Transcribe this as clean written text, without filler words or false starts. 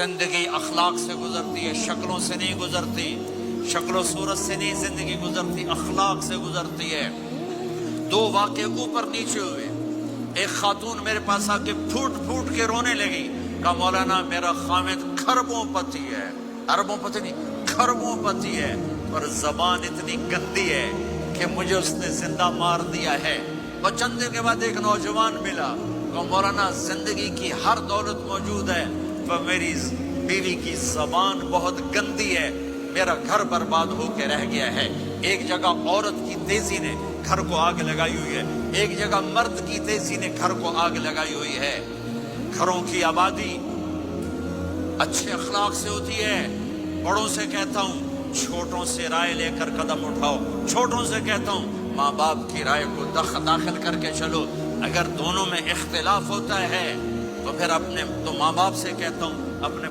زندگی اخلاق سے گزرتی ہے، شکلوں سے نہیں گزرتی، شکل و صورت سے نہیں زندگی گزرتی، اخلاق سے گزرتی ہے۔ دو واقعے اوپر نیچے ہوئے، ایک خاتون میرے پاس آ کے پھوٹ پھوٹ کے رونے لگی، کہا مولانا میرا خامد کھربوں پتی ہے، اربوں پتی نہیں، کھربوں پتی ہے، اور زبان اتنی گندی ہے کہ مجھے اس نے زندہ مار دیا ہے۔ اور چند دن کے بعد ایک نوجوان ملا، کہا مولانا زندگی کی ہر دولت موجود ہے پر میری بیوی کی زبان بہت گندی ہے، میرا گھر برباد ہو کے رہ گیا ہے۔ ایک جگہ عورت کی تیزی نے گھر کو آگ لگائی ہوئی ہے، ایک جگہ مرد کی تیزی نے گھر کو آگ لگائی ہوئی ہے۔ گھروں کی آبادی اچھے اخلاق سے ہوتی ہے۔ بڑوں سے کہتا ہوں چھوٹوں سے رائے لے کر قدم اٹھاؤ، چھوٹوں سے کہتا ہوں ماں باپ کی رائے کو داخل کر کے چلو۔ اگر دونوں میں اختلاف ہوتا ہے تو پھر ماں باپ سے کہتا ہوں اپنے